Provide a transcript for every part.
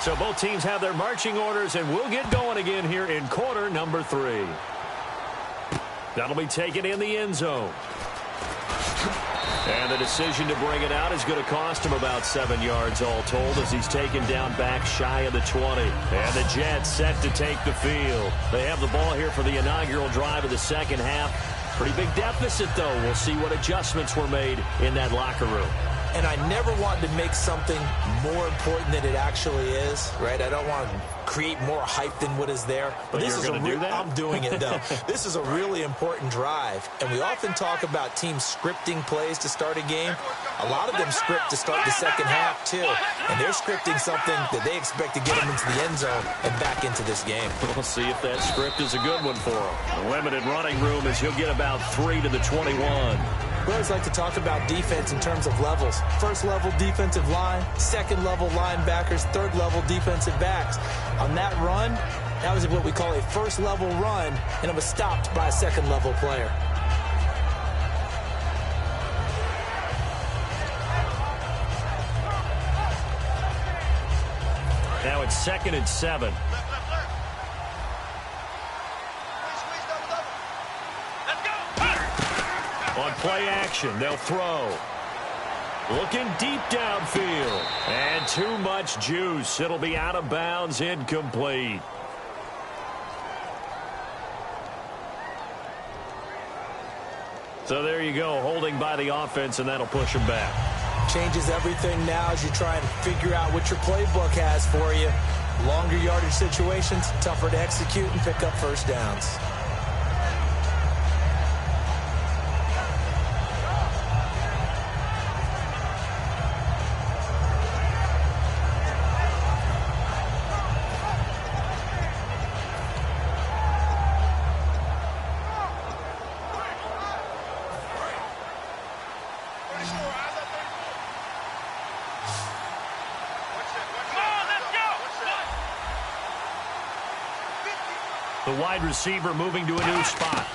So both teams have their marching orders, and we'll get going again here in quarter number 3. That'll be taken in the end zone. And the decision to bring it out is going to cost him about 7 yards all told as he's taken down back shy of the 20. And the Jets set to take the field. They have the ball here for the inaugural drive of the second half. Pretty big deficit, though. We'll see what adjustments were made in that locker room. And I never wanted to make something more important than it actually is, right? I don't want to create more hype than what is there. But this is going to do that? I'm doing it, though. This is a really important drive. And we often talk about teams scripting plays to start a game. A lot of them script to start the second half, too. And they're scripting something that they expect to get them into the end zone and back into this game. We'll see if that script is a good one for him. Limited running room as he'll get about 3 to the 21. We always like to talk about defense in terms of levels. First level defensive line, second level linebackers, third level defensive backs. On that run, that was what we call a first level run, and it was stopped by a second level player. Now it's 2nd and 7. On play action, they'll throw. Looking deep downfield. And too much juice. It'll be out of bounds, incomplete. So there you go, holding by the offense, and that'll push him back. Changes everything now as you try and figure out what your playbook has for you. Longer yardage situations, tougher to execute and pick up first downs. The wide receiver moving to a new spot.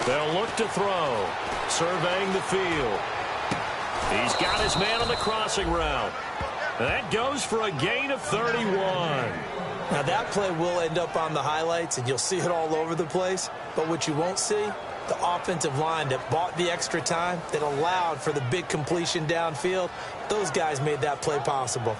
They'll look to throw. Surveying the field. He's got his man on the crossing route. That goes for a gain of 31. Now that play will end up on the highlights, and you'll see it all over the place. But what you won't see, the offensive line that bought the extra time, that allowed for the big completion downfield, those guys made that play possible.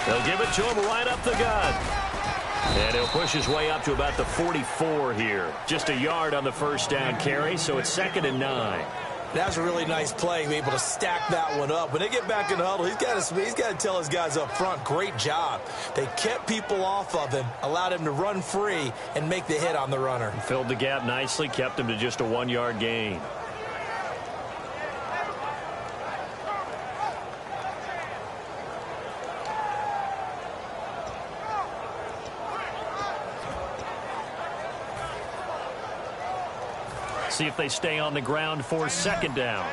They'll give it to him right up the gut. And he'll push his way up to about the 44 here. Just a yard on the first down carry, so it's 2nd and 9. That was a really nice play, able to stack that one up. When they get back in the huddle, he's got to tell his guys up front, great job. They kept people off of him, allowed him to run free and make the hit on the runner. Filled the gap nicely, kept him to just a 1-yard gain. See if they stay on the ground for 2nd down.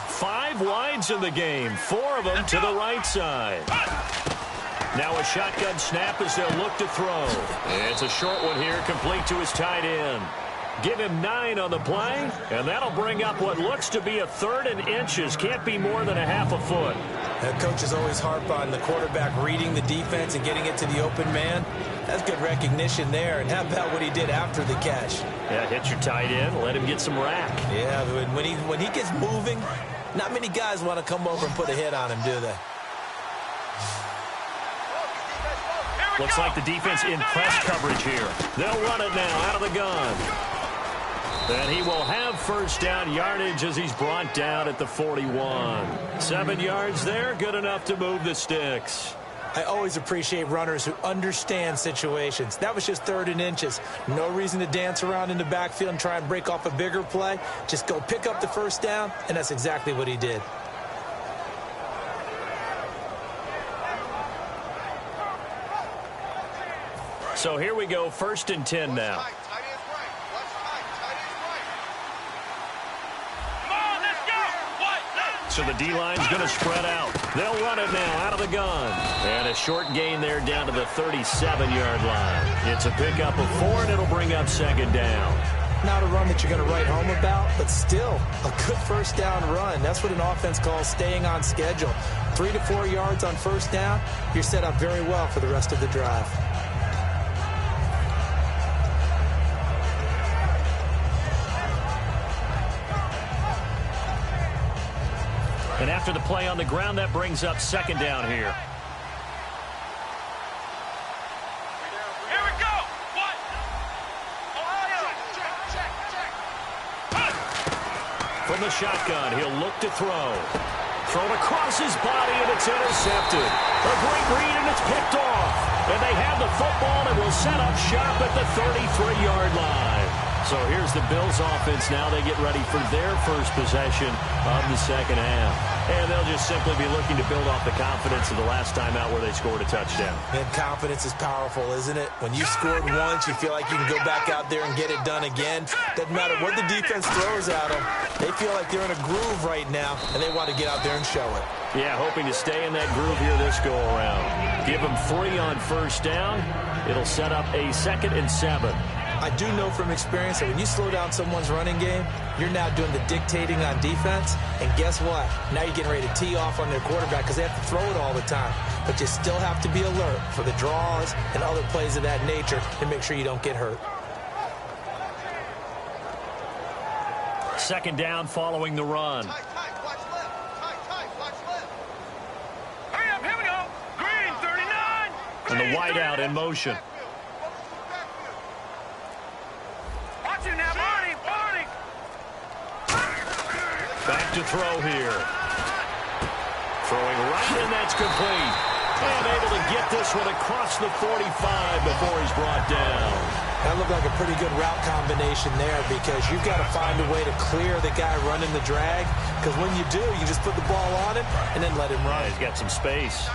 5 wides in the game, 4 of them to the right side. Now a shotgun snap as they'll look to throw. It's a short one here, complete to his tight end. Give him 9 on the play, and that'll bring up what looks to be a 3rd and inches. Can't be more than a half a foot. Coaches always harp on the quarterback reading the defense and getting it to the open man. That's good recognition there. And how about what he did after the catch? Yeah, hit your tight end, let him get some rack. Yeah, when he gets moving, not many guys want to come over and put a hit on him, do they? Looks like the defense in press coverage here. They'll run it now out of the gun. And he will have first down yardage as he's brought down at the 41. 7 yards there, good enough to move the sticks. I always appreciate runners who understand situations. That was just 3rd and inches. No reason to dance around in the backfield and try and break off a bigger play. Just go pick up the first down, and that's exactly what he did. So here we go, 1st and 10 now. So the D-line's going to spread out. They'll run it now out of the gun. And a short gain there down to the 37-yard line. It's a pickup of 4, and it'll bring up 2nd down. Not a run that you're going to write home about, but still a good first down run. That's what an offense calls staying on schedule. 3 to 4 yards on first down, you're set up very well for the rest of the drive. And after the play on the ground, that brings up 2nd down here. Here we go. What? From the shotgun, he'll look to throw. Thrown across his body, and it's intercepted. A great read, and it's picked off. And they have the football, and will set up shop at the 33-yard line. So here's the Bills offense now. They get ready for their first possession of the second half. And they'll just simply be looking to build off the confidence of the last time out where they scored a touchdown. And confidence is powerful, isn't it? When you scored once, you feel like you can go back out there and get it done again. Doesn't matter what the defense throws at them. They feel like they're in a groove right now, and they want to get out there and show it. Yeah, hoping to stay in that groove here this go-around. Give them 3 on first down. It'll set up a 2nd and 7. I do know from experience that when you slow down someone's running game, you're now doing the dictating on defense. And guess what? Now you're getting ready to tee off on their quarterback because they have to throw it all the time. But you still have to be alert for the draws and other plays of that nature to make sure you don't get hurt. 2nd down following the run. Watch left. Watch left. Hurry up, here we go. Green, 39. And the wideout in motion. Watch it now, Barney. Back to throw here. Throwing right, and that's complete. And able to get this one across the 45 before he's brought down. That looked like a pretty good route combination there because you've got to find a way to clear the guy running the drag. Because when you do, you just put the ball on him and then let him run. Yeah, he's got some space.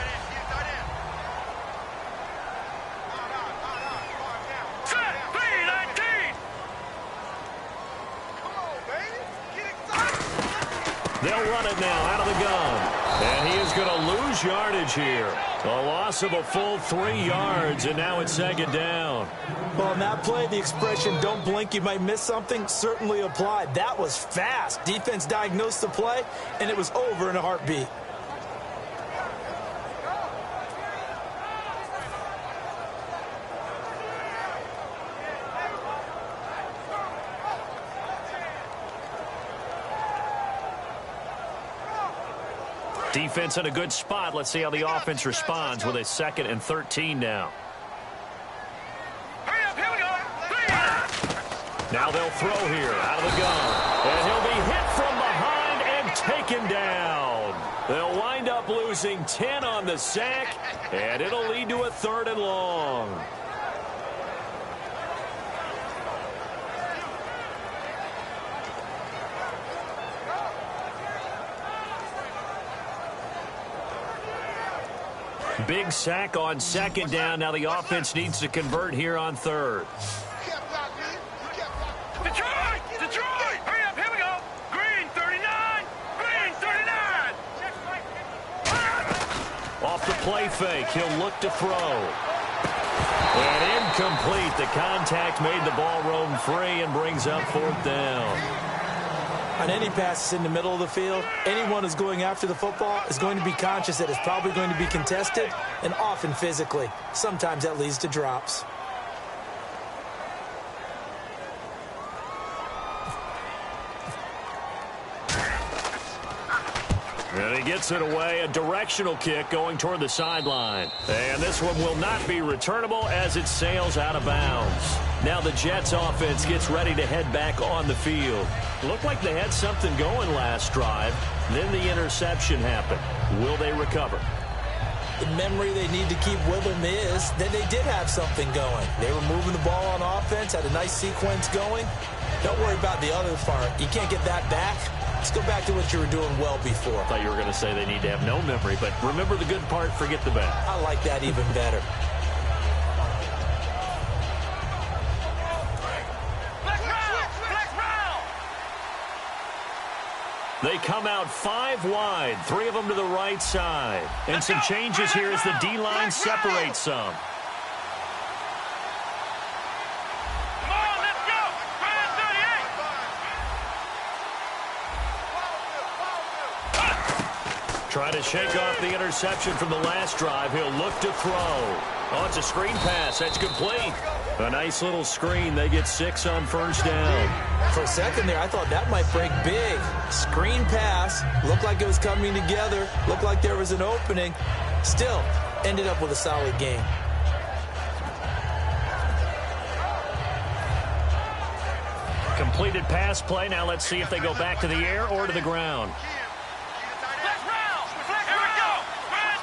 They'll run it now out of the gun. And he is going to lose yardage here. A loss of a full 3 yards, and now it's 2nd down. Well, on that play, the expression, don't blink, you might miss something, certainly applied. That was fast. Defense diagnosed the play, and it was over in a heartbeat. Defense in a good spot. Let's see how the offense responds with a 2nd and 13 now. Hurry up, here we go. Now they'll throw here out of the gun. And he'll be hit from behind and taken down. They'll wind up losing 10 on the sack, and it'll lead to a 3rd and long. Big sack on 2nd down. Now the offense needs to convert here on 3rd. Detroit! Hurry up, here we go. Green, 39. Green, 39. Off the play fake, he'll look to throw. And incomplete. The contact made the ball roam free and brings up 4th down. On any passes in the middle of the field, anyone who's going after the football is going to be conscious that it's probably going to be contested and often physically. Sometimes that leads to drops. And he gets it away, a directional kick going toward the sideline. And this one will not be returnable as it sails out of bounds. Now the Jets offense gets ready to head back on the field. Looked like they had something going last drive. Then the interception happened. Will they recover? The memory they need to keep with them is that they did have something going. They were moving the ball on offense, had a nice sequence going. Don't worry about the other part. You can't get that back. Let's go back to what you were doing well before. I thought you were going to say they need to have no memory, but remember the good part, forget the bad. I like that even better. They come out 5 wide, 3 of them to the right side. And some changes here as the D-line separates some. Come on, let's go. Grand 38. Try to shake off the interception from the last drive. He'll look to throw. Oh, it's a screen pass. That's complete. A nice little screen. They get 6 on first down. For a second there, I thought that might break big. Screen pass. Looked like it was coming together. Looked like there was an opening. Still, ended up with a solid game. Completed pass play. Now let's see if they go back to the air or to the ground. Flex round. Here we go. Grand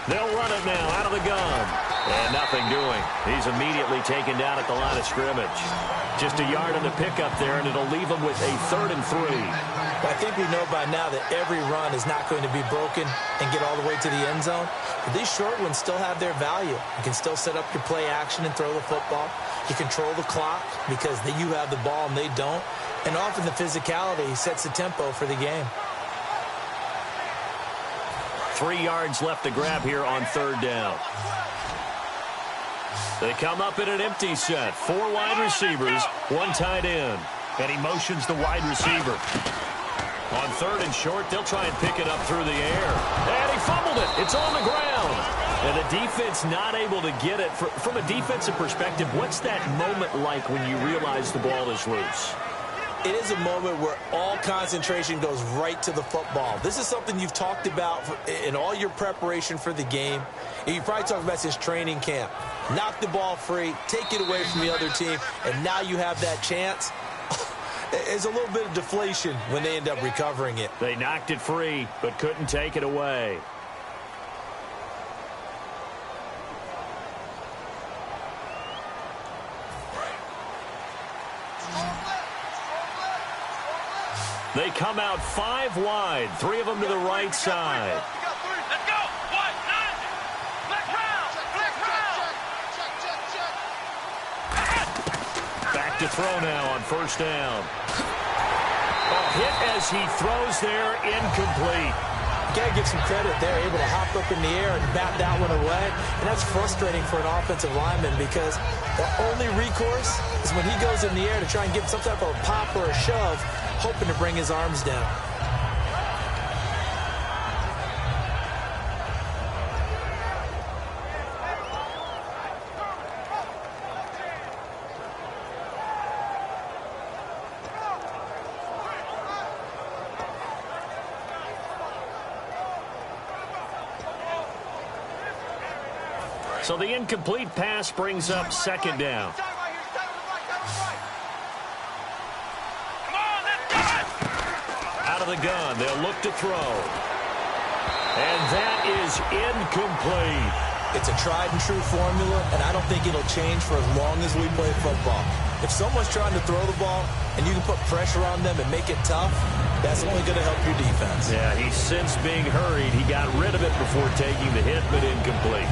38. They'll run it now out of the gun. And nothing doing. He's immediately taken down at the line of scrimmage. Just a yard on the pickup there, and it'll leave him with a 3rd and 3. I think we know by now that every run is not going to be broken and get all the way to the end zone. But these short ones still have their value. You can still set up your play action and throw the football. You control the clock because you have the ball and they don't. And often the physicality sets the tempo for the game. 3 yards left to grab here on 3rd down. They come up in an empty set. 4 wide receivers, 1 tight end. And he motions the wide receiver. On 3rd and short, they'll try and pick it up through the air. And he fumbled it. It's on the ground. And the defense not able to get it. From a defensive perspective, what's that moment like when you realize the ball is loose? It is a moment where all concentration goes right to the football. This is something you've talked about in all your preparation for the game. And you probably talked about since training camp. Knock the ball free, take it away from the other team, and now you have that chance. There's a little bit of deflation when they end up recovering it. They knocked it free, but couldn't take it away. They come out 5 wide, 3 of them to the right side. Let's go. 190. Flex round. Flex round. Back to throw now on 1st down. A hit as he throws there, incomplete. You got to give some credit there, able to hop up in the air and bat that one away. And that's frustrating for an offensive lineman because the only recourse is when he goes in the air to try and give some type of a pop or a shove, hoping to bring his arms down. So the incomplete pass brings up 2nd down. Out of the gun, they'll look to throw. And that is incomplete. It's a tried and true formula, and I don't think it'll change for as long as we play football. If someone's trying to throw the ball and you can put pressure on them and make it tough, that's only going to help your defense. Yeah, he's since being hurried. He got rid of it before taking the hit, but incomplete.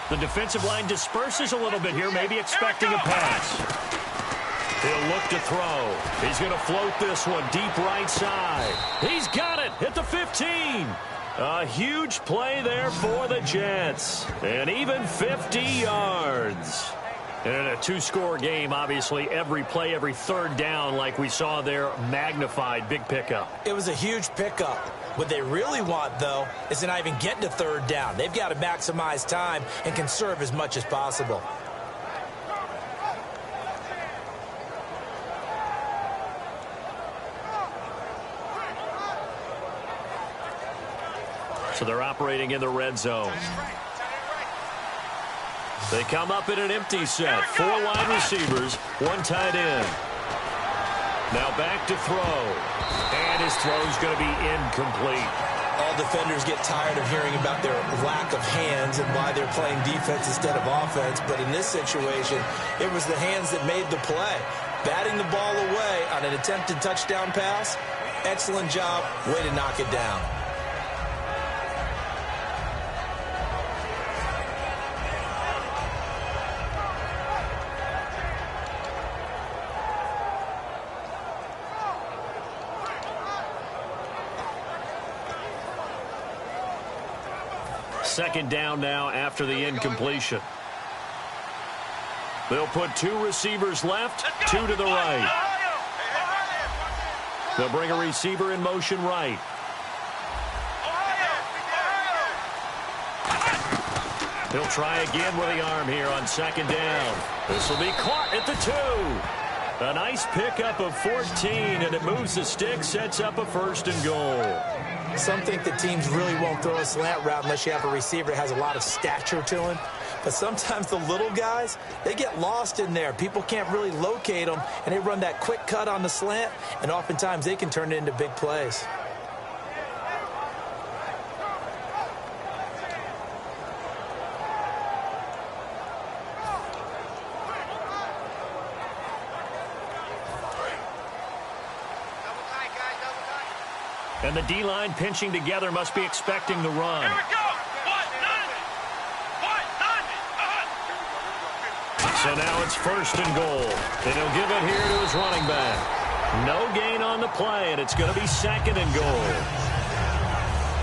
The defensive line disperses a little bit here, maybe expecting a pass. He'll look to throw. He's going to float this one deep right side. He's got it at the 15. A huge play there for the Jets. And even 50 yards. And in a 2-score game, obviously, every play, every 3rd down, like we saw there, magnified. Big pickup. It was a huge pickup. What they really want, though, is to not even get to 3rd down. They've got to maximize time and conserve as much as possible. So they're operating in the red zone. They come up in an empty set. 4 wide receivers, 1 tight end. Now back to throw. And his throw's going to be incomplete. All defenders get tired of hearing about their lack of hands and why they're playing defense instead of offense. But in this situation, it was the hands that made the play. batting the ball away on an attempted touchdown pass. Excellent job. Way to knock it down. Second down now after the incompletion. They'll put 2 receivers left, 2 to the right. They'll bring a receiver in motion right. He'll try again with the arm here on second down. This will be caught at the 2. A nice pickup of 14, and it moves the stick, sets up a 1st and goal. Some think that teams really won't throw a slant route unless you have a receiver that has a lot of stature to him. But sometimes the little guys, they get lost in there. People can't really locate them, and they run that quick cut on the slant, and oftentimes they can turn it into big plays. And the D-line pinching together must be expecting the run. Here we go. So now it's 1st and goal. And he'll give it here to his running back. No gain on the play, and it's going to be 2nd and goal.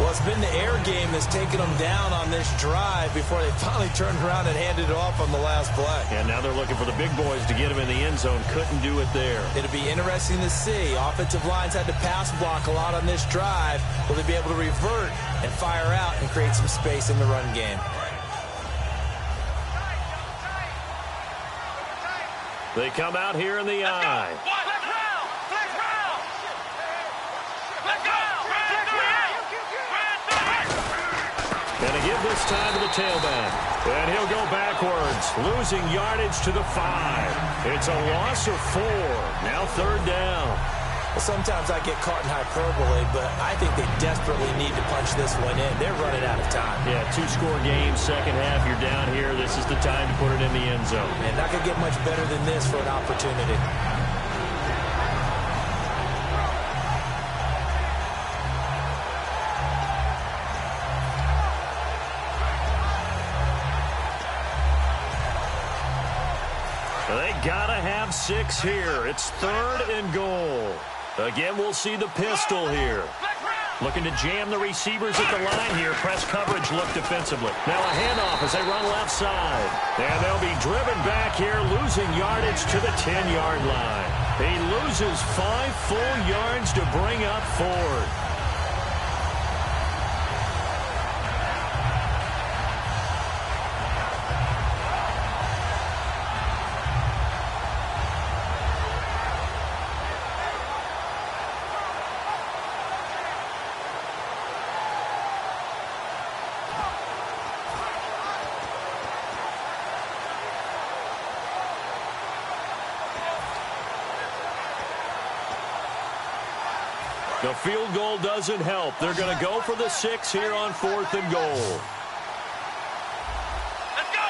Well, it's been the air game that's taken them down on this drive before they finally turned around and handed it off on the last play. And now they're looking for the big boys to get him in the end zone. Couldn't do it there. It'll be interesting to see. Offensive lines had to pass block a lot on this drive. Will they be able to revert and fire out and create some space in the run game? They come out here in the eye. And to give this time to the tailback. And he'll go backwards, losing yardage to the 5. It's a loss of 4. Now 3rd down. Well, sometimes I get caught in hyperbole, but I think they desperately need to punch this one in. They're running out of time. Yeah, 2-score game, second half. You're down here. This is the time to put it in the end zone. Man, not going to get much better than this for an opportunity. They gotta have 6 here. It's 3rd and goal. Again, we'll see the pistol here. Looking to jam the receivers at the line here. Press coverage look defensively. Now a handoff as they run left side. And they'll be driven back here, losing yardage to the 10-yard line. He loses 5 full yards to bring up 4th. The field goal doesn't help. They're going to go for the 6 here on 4th and goal. Let's go.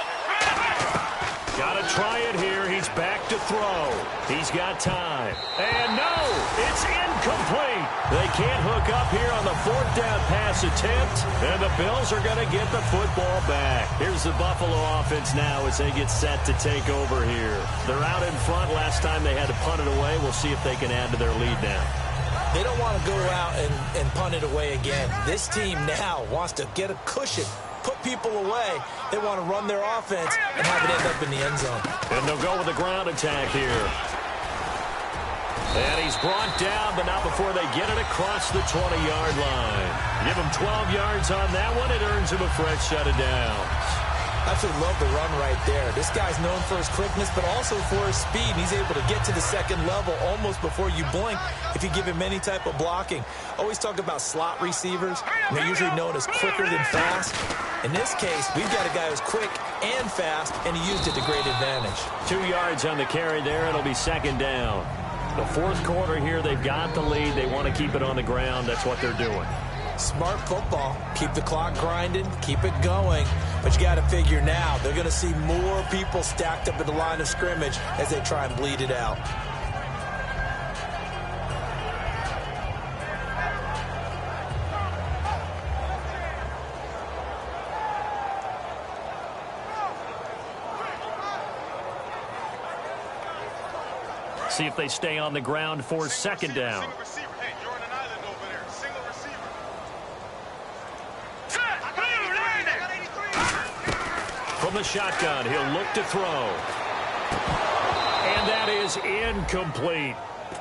Got to try it here. He's back to throw. He's got time. And no, it's incomplete. They can't hook up here on the 4th down pass attempt. And the Bills are going to get the football back. Here's the Buffalo offense now as they get set to take over here. They're out in front. Last time they had to punt it away. We'll see if they can add to their lead now. They don't want to go out and punt it away again. This team now wants to get a cushion, put people away. They want to run their offense and have it end up in the end zone. And they'll go with a ground attack here. And he's brought down, but not before they get it across the 20-yard line. Give him 12 yards on that one. It earns him a fresh set of downs. I absolutely love the run right there. This guy's known for his quickness, but also for his speed. And he's able to get to the second level almost before you blink if you give him any type of blocking. Always talk about slot receivers, and they're usually known as quicker than fast. In this case, we've got a guy who's quick and fast, and he used it to great advantage. 2 yards on the carry there. It'll be second down. The 4th quarter here, they've got the lead. They want to keep it on the ground. That's what they're doing. Smart football. Keep the clock grinding. Keep it going. But you got to figure now they're going to see more people stacked up at the line of scrimmage as they try and bleed it out. See if they stay on the ground for second down. Single receiver. Hey, you're on an island over there. Single receiver. From the shotgun, he'll look to throw. And that is incomplete.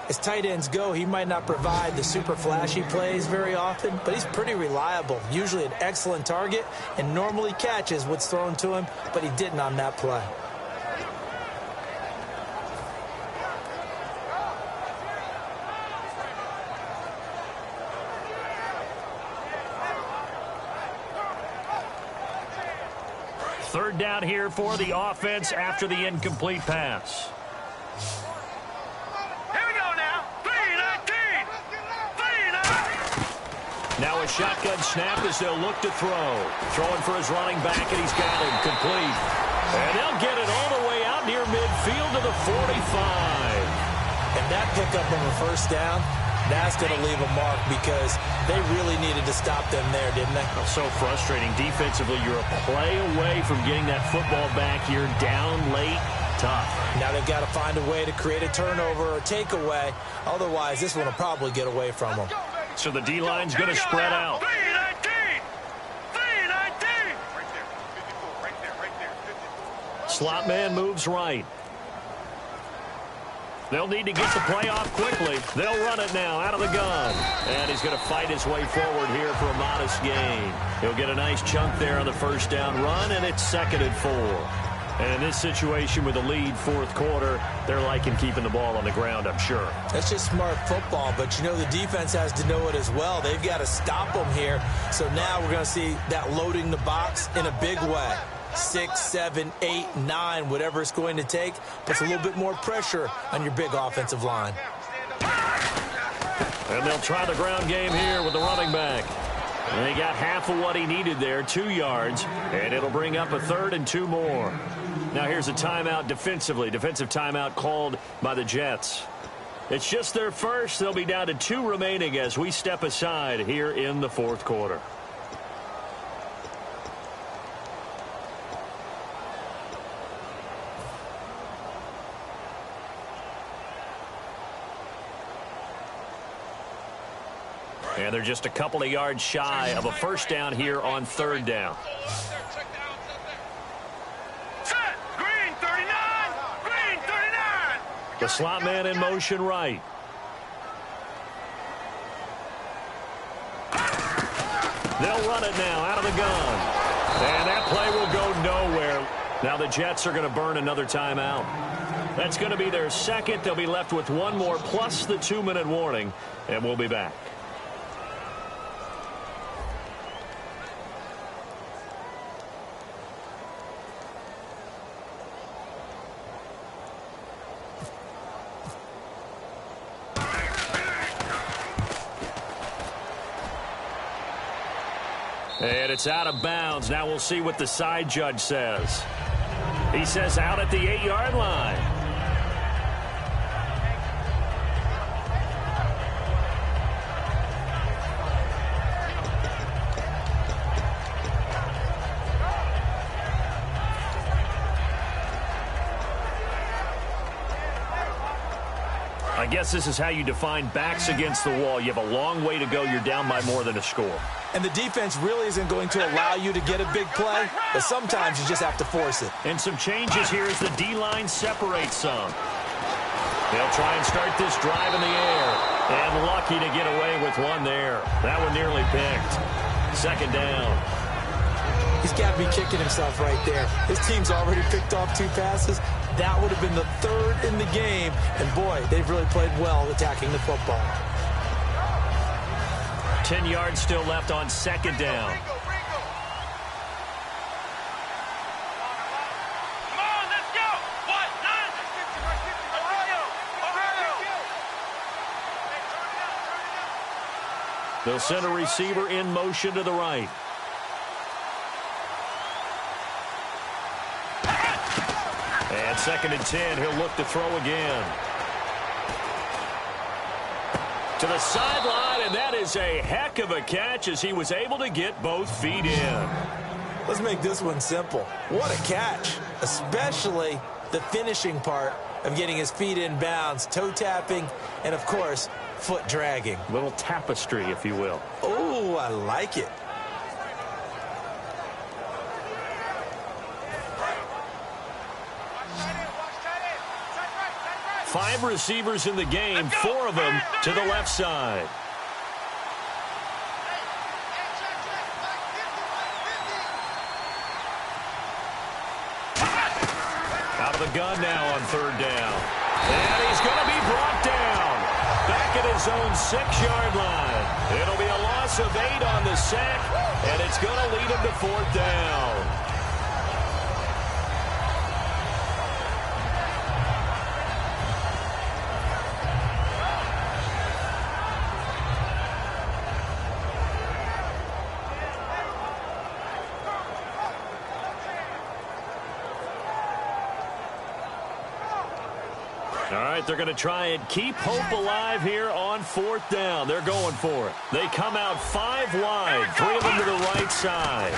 As tight ends go, he might not provide the super flashy plays very often, but he's pretty reliable. Usually an excellent target and normally catches what's thrown to him, but he didn't on that play. Third down here for the offense after the incomplete pass. Here we go now. 3-19. 3-9. Now a shotgun snap as they'll look to throw. Throwing for his running back, and he's got him complete. And they'll get it all the way out near midfield to the 45. And that pickup on the first down, that's going to leave a mark because they really needed to stop them there, didn't they? So frustrating. Defensively, you're a play away from getting that football back here down late. Tough. Now they've got to find a way to create a turnover or takeaway. Otherwise, this one will probably get away from them. So the D-line's going to spread out. 3-19. 3-19. Right there. 54. Right there. Right there. 54. Slot man moves right. They'll need to get the play off quickly. They'll run it now out of the gun. And he's going to fight his way forward here for a modest gain. He'll get a nice chunk there on the first down run, and it's 2nd and 4. And in this situation with a lead fourth quarter, they're liking keeping the ball on the ground, I'm sure. That's just smart football, but you know the defense has to know it as well. They've got to stop them here. So now we're going to see that loading the box in a big way. 6, 7, 8, 9, whatever it's going to take, puts a little bit more pressure on your big offensive line. And they'll try the ground game here with the running back. And he got half of what he needed there, 2 yards, and it'll bring up a 3rd and 2 more. Now here's a timeout defensively. Defensive timeout called by the Jets. It's just their first. They'll be down to 2 remaining as we step aside here in the fourth quarter. And they're just a couple of yards shy of a first down here on 3rd down. Set. Green 39. Green 39. The slot man in motion right. They'll run it now out of the gun. And that play will go nowhere. Now the Jets are going to burn another timeout. That's going to be their second. They'll be left with 1 more plus the 2-minute warning. And we'll be back. And it's out of bounds. Now we'll see what the side judge says. He says out at the 8-yard line. I guess this is how you define backs against the wall. You have a long way to go. You're down by more than a score. And the defense really isn't going to allow you to get a big play, but sometimes you just have to force it. And some changes here as the D-line separates some. They'll try and start this drive in the air. And lucky to get away with one there. That one nearly picked. 2nd down. He's got to be kicking himself right there. His team's already picked off 2 passes. That would have been the 3rd in the game. And, boy, they've really played well attacking the football. 10 yards still left on 2nd down. Come on, let's go. What? 9. They'll send a receiver in motion to the right. And 2nd and 10, he'll look to throw again. To the sideline, and that is a heck of a catch as he was able to get both feet in. Let's make this one simple. What a catch, especially the finishing part of getting his feet in bounds, toe tapping, and, of course, foot dragging. Little tapestry, if you will. Oh, I like it. Five receivers in the game, four of them to the left side. Out of the gun now on third down. And he's going to be brought down. Back at his own 6-yard line. It'll be a loss of 8 on the sack, and it's going to lead him to fourth down. All right, they're going to try and keep hope alive here on fourth down. They're going for it. They come out 5 wide, 3 of them to the right side.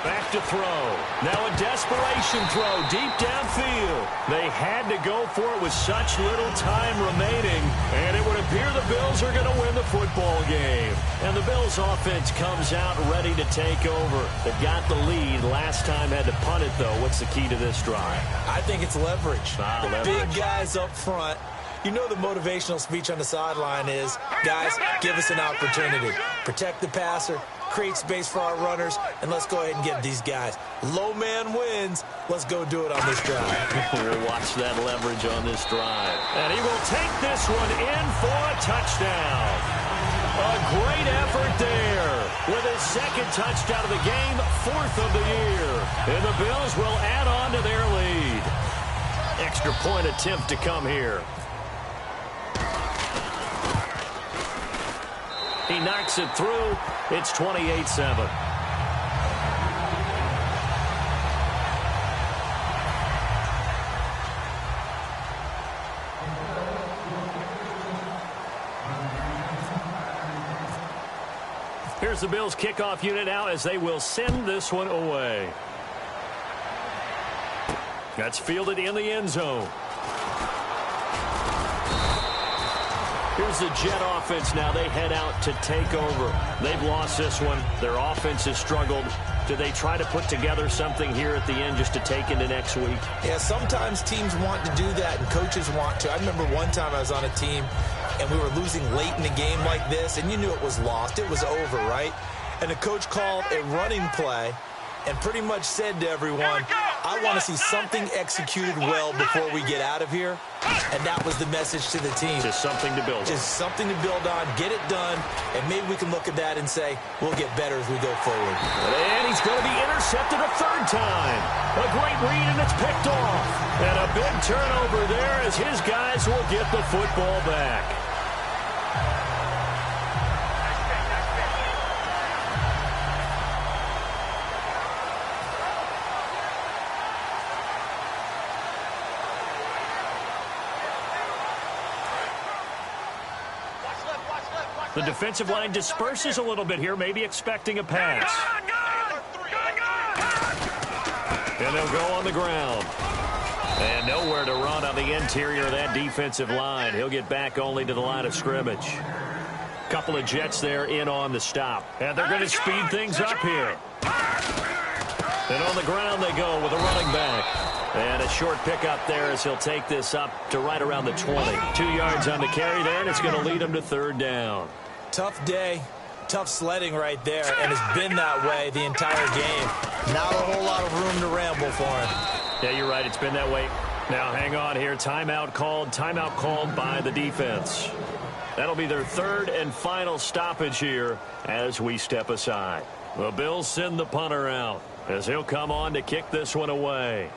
Back to throw. Now a desperation throw deep downfield. They had to go for it with such little time remaining, and it would appear the Bills are going to win the football game. And the Bills offense comes out ready to take over. They've got the lead. Last time had to punt it, though. What's the key to this drive? I think it's leverage. Leverage. Big guys up front. You know the motivational speech on the sideline is, guys, give us an opportunity. Protect the passer, create space for our runners, and let's go ahead and get these guys. Low man wins. Let's go do it on this drive. We'll watch that leverage on this drive. And he will take this one in for a touchdown. A great effort there with his second touchdown of the game, 4th of the year. And the Bills will add on to their lead. Extra point attempt to come here. He knocks it through. It's 28-7. Here's the Bills kickoff unit now as they will send this one away. That's fielded in the end zone. Here's the Jet offense now. They head out to take over. They've lost this one. Their offense has struggled. Do they try to put together something here at the end just to take into next week? Yeah, sometimes teams want to do that and coaches want to. I remember one time I was on a team and we were losing late in a game like this, and you knew it was lost. It was over, right? And the coach called a running play and pretty much said to everyone, I want to see something executed well before we get out of here. And that was the message to the team. Just something to build on. Just something to build on, get it done, and maybe we can look at that and say, we'll get better as we go forward. And he's going to be intercepted a third time. A great read, and it's picked off. And a big turnover there as his guys will get the football back. The defensive line disperses a little bit here, maybe expecting a pass. And they'll go on the ground. And nowhere to run on the interior of that defensive line. He'll get back only to the line of scrimmage. Couple of Jets there in on the stop. And they're going to speed things up here. And on the ground they go with a running back. And a short pickup there as he'll take this up to right around the 20. 2 yards on the carry there, and it's going to lead him to third down. Tough day, tough sledding right there, and it's been that way the entire game. Not a whole lot of room to ramble for him. Yeah, you're right. It's been that way. Now, hang on here. Timeout called by the defense. That'll be their third and final stoppage here as we step aside. The Bills send the punter out as he'll come on to kick this one away.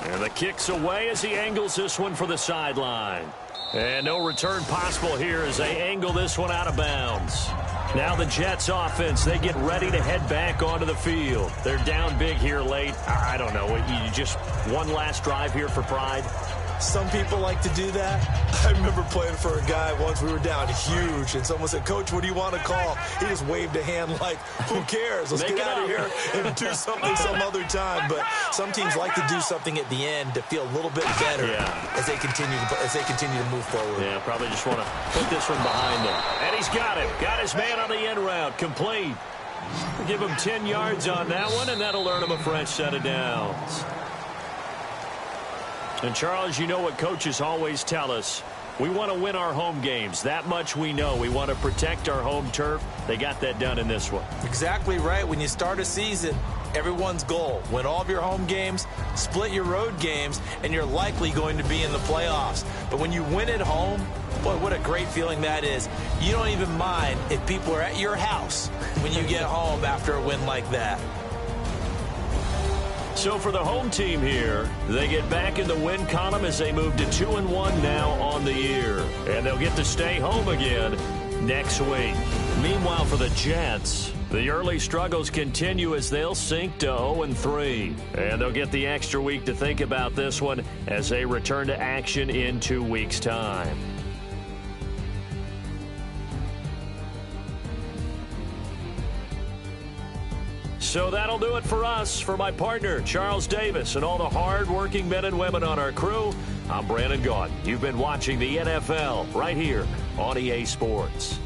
And the kick's away as he angles this one for the sideline. And no return possible here as they angle this one out of bounds. Now the Jets offense, they get ready to head back onto the field. They're down big here late. I don't know. You just one last drive here for pride? Some people like to do that. I remember playing for a guy once. We were down huge, and someone said, "Coach, what do you want to call?" He just waved a hand like, "Who cares? Let's get out of here and do something some other time." But some teams like to do something at the end to feel a little bit better as they continue to move forward. Yeah, probably just want to put this one behind them. And he's got him. Got his man on the end route. Complete. Give him 10 yards on that one, and that'll earn him a fresh set of downs. And, Charles, you know what coaches always tell us. We want to win our home games. That much we know. We want to protect our home turf. They got that done in this one. Exactly right. When you start a season, everyone's goal, win all of your home games, split your road games, and you're likely going to be in the playoffs. But when you win at home, boy, what a great feeling that is. You don't even mind if people are at your house when you get home after a win like that. So for the home team here, they get back in the win column as they move to 2-1 now on the year. And they'll get to stay home again next week. Meanwhile, for the Jets, the early struggles continue as they'll sink to 0-3. And they'll get the extra week to think about this one as they return to action in 2 weeks' time. So that'll do it for us. For my partner, Charles Davis, and all the hard-working men and women on our crew, I'm Brandon Gaudin. You've been watching the NFL right here on EA Sports.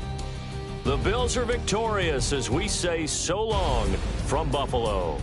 The Bills are victorious as we say so long from Buffalo.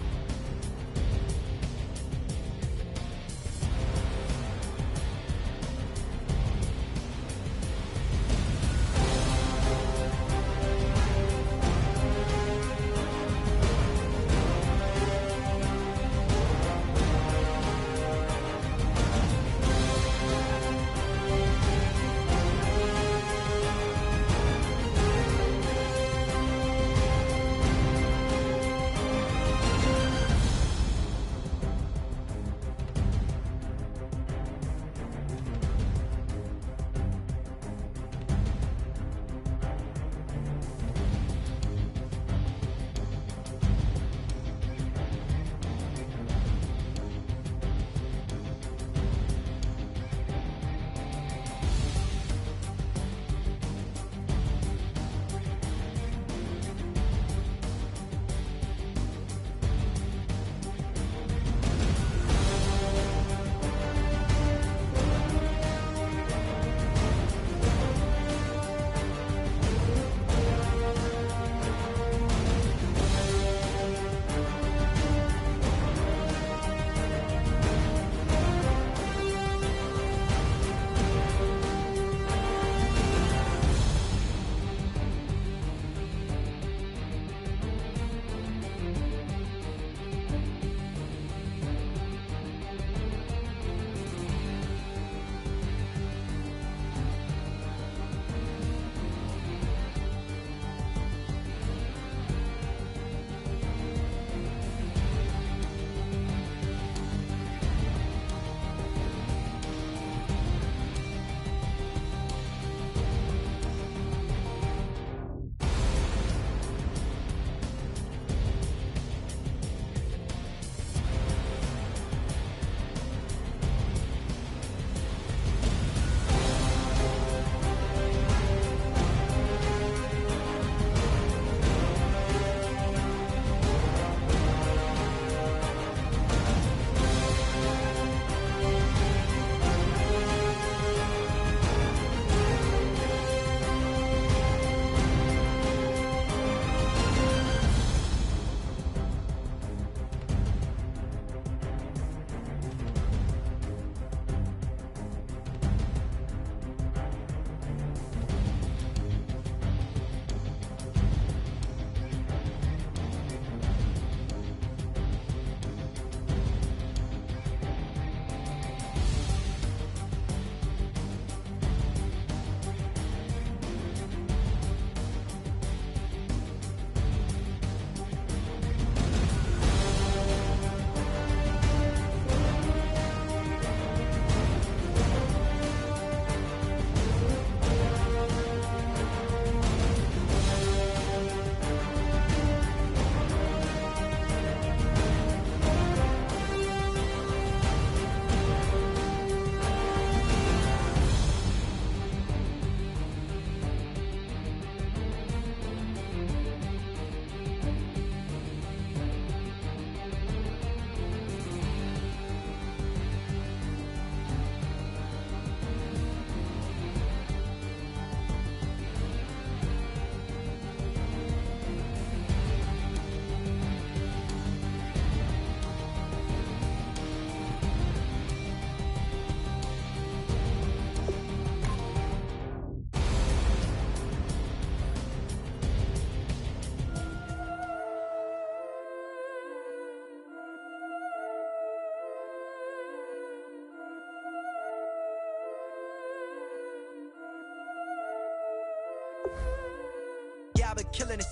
I've been killing it.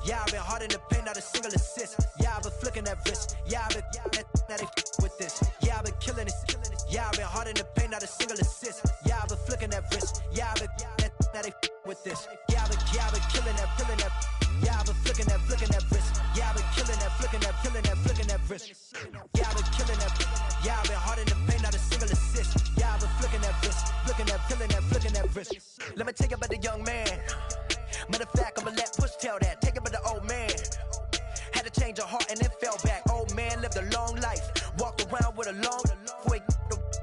Yeah, I've been hard in the paint, not a single assist. Yeah, I've been flicking that wrist. Yeah, I've been now they with this. Yeah, I've been killing it. Yeah, I've been hard in the paint, not a single assist. Yeah, I've been flicking that wrist. Yeah, I've been now they with this. Yeah, I've been killing that. Yeah, I've been flicking that wrist. Yeah, I've been killing that, flicking that wrist. Yeah, I've been killing that. Yeah, I've been hard in the paint, not a single assist. Yeah, I've been flicking that wrist, flicking that wrist. Let me tell you about the young man. Matter of fact, I'ma let Push tell that. Take it about the old man. Had to change her heart and then fell back. Old man lived a long life. Walked around with a long way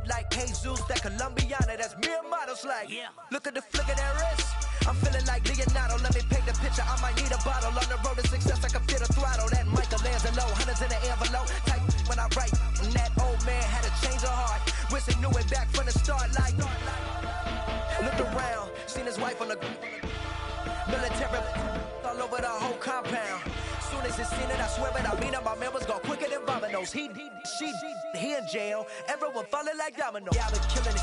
like Jesus, that Colombiana, that's mere models like. Yeah. Look at the flick of that wrist. I'm feeling like Leonardo. Let me paint the picture. I might need a bottle. On the road to success, I can feel the throttle. That Michelangelo, hundreds in the envelope. Type when I write. And that old man had to change her heart. Wish he knew it back from the start. Like, looked around, seen his wife on the military all over the whole compound. Soon as he seen it, I swear it, I mean it, my man was gone quicker than Domino's. He in jail, everyone falling like dominoes. Yeah, I've been killing it.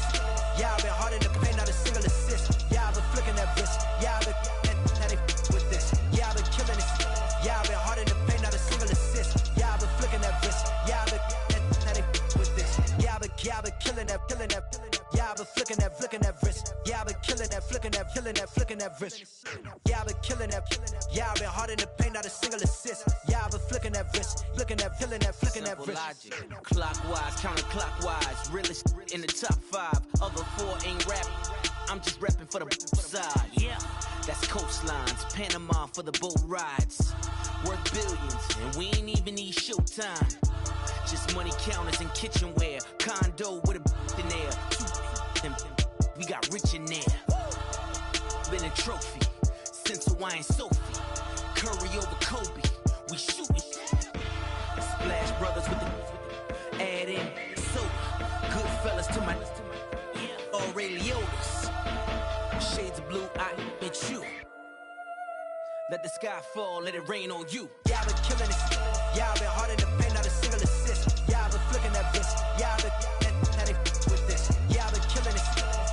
Yeah, I've been hard in the paint, not a single assist. Yeah, I've been flicking that wrist. Yeah, I've been now they with this. Yeah, I've been killing it. Yeah, I've been hard in the paint, not a single assist. Yeah, I've been flicking that wrist. Yeah, I've been now they with this. Yeah, I've been killing that. Yeah, I've been flicking that wrist. Yeah, I've been killing that, flicking that wrist. Yeah, I've been killing that. Yeah, I've been hard in the paint, not a single assist. Yeah, I've been flicking that wrist, flicking that wrist. Logic. Clockwise, counterclockwise, realest in the top 5. Other 4 ain't rapping. I'm just repping for the side. Yeah, that's coastlines, Panama for the boat rides. Worth billions, and we ain't even need showtime. Just money counters and kitchenware. Condo with a in there. We got rich in there. Been a trophy since Hawaiian Sophie. Curry over Kobe. We shootin'. Splash Brothers with the add in soda. Good fellas to my Aureliotas. Shades of blue, I met you. Let the sky fall, let it rain on you. Yeah, I've been killing it. Yeah, I've been hard in the paint, not a single assist. Yeah, I've been flicking that wrist. Yeah, I've been now they with this. Yeah, I've been killing it.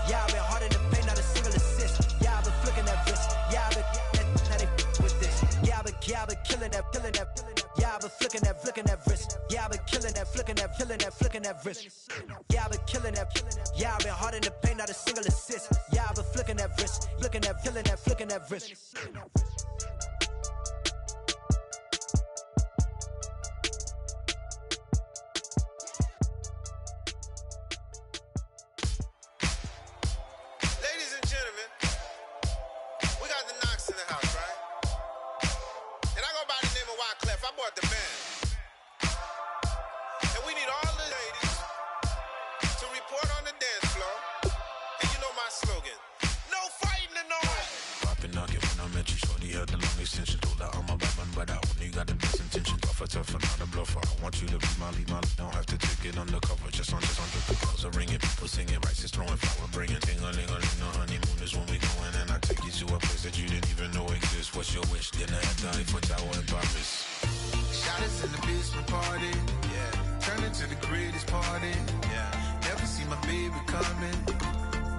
Yeah, I've been hard in the paint, not a single assist. Yeah, I've been flicking that wrist. Yeah, I've been now they with this. Yeah, I've been killing that. Yeah, I've been flicking that wrist. Yeah, I've been killing that, flicking that wrist. Yeah, I've been killing that. Yeah, I've been hard in the paint, not a single assist. Yeah, I've been flicking that wrist, flicking that wrist. I bought the band. And we need all the ladies to report on the dance floor. And you know my slogan, no fighting tonight. Poppin' nugget when I met you, shorty had the long extension. Told her I'm a bad man, but I only got the best intention. Tougher, not a bluffer. I want you to be my lead, don't have to take it undercover. Just on the bells are ringing, people singing, rice is throwing, flower bringing. Ting-a-ling-a-ling, the honeymoon is when we going. And I take you to a place that you didn't even know exists. What's your wish? Dinner at the Eiffel Tower in Paris. Shot us in the basement party, yeah. Turn into the greatest party, yeah. Never see my baby coming.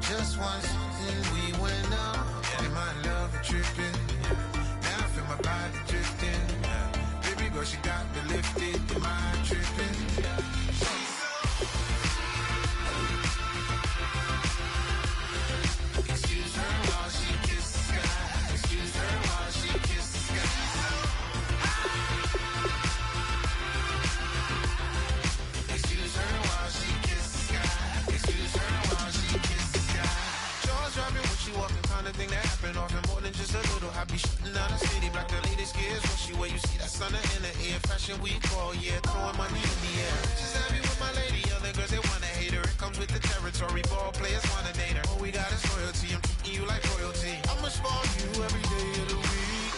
Just once, and we went up. Yeah. And my love was tripping, yeah. Now I feel my body drifting, yeah. Baby girl, she got me lifted. Am I tripping? Yeah. Excuse her while she kisses the sky. Excuse her while she kisses the sky. Excuse her while she kisses the sky. Excuse her while she kisses the sky. Jaws dropping when she walking, kind of thing that happen often. More than just a little. I be shooting down the city, black the latest gears. When she where you see that sun in the air. Fashion week all year, throwing money in the air. She's happy with my lady, other girls they wanna hate her. It comes with the territory, ball players wanna date her. All we got is loyalty, I'm treating you like royalty. I'ma spoil you every day of the week.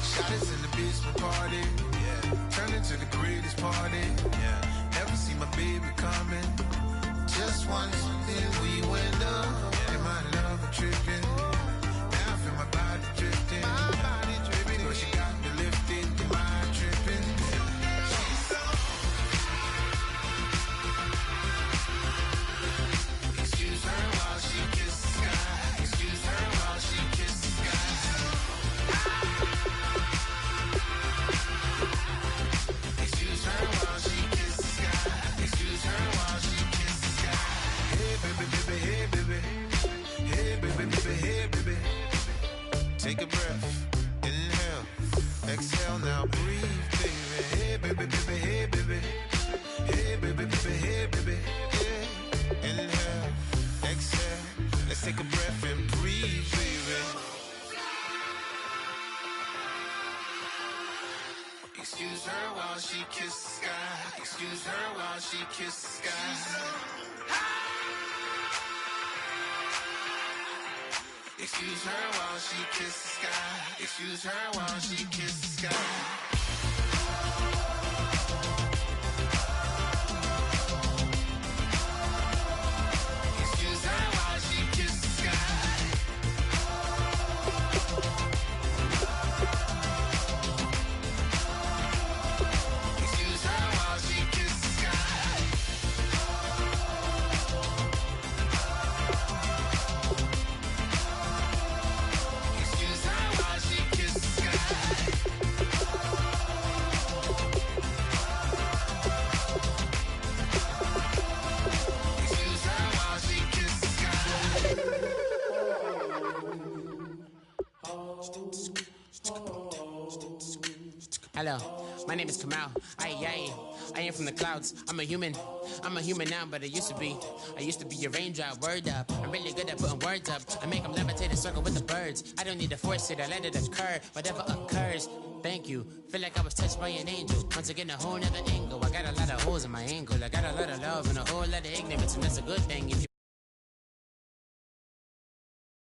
Shot us in the basement party, yeah. Turn into the greatest party, yeah. Never see my baby coming. Just once, then we went up, yeah. And my love was tripping. Now I feel my body drifting. My body dripping, but she got me lifted. Am I tripping? Excuse her while she kisses the sky. Excuse her while she kisses the sky. while she kissed the sky. Excuse her while she kissed the sky. Excuse her while she kissed the sky. Excuse her while she kissed the sky. Excuse her while she kissed the sky. Excuse her while she kissed the sky. Excuse her while she kissed the sky. Hello, my name is Kamal. I am from the clouds. I'm a human now, but I used to be a raindrop. Word up, I'm really good at putting words up. I make them levitate and circle with the birds. I don't need to force it, I let it occur. Whatever occurs, thank you. Feel like I was touched by an angel. Once again, a whole nother angle. I got a lot of holes in my angle. I got a lot of love and a whole lot of ignorance, and that's a good thing. If you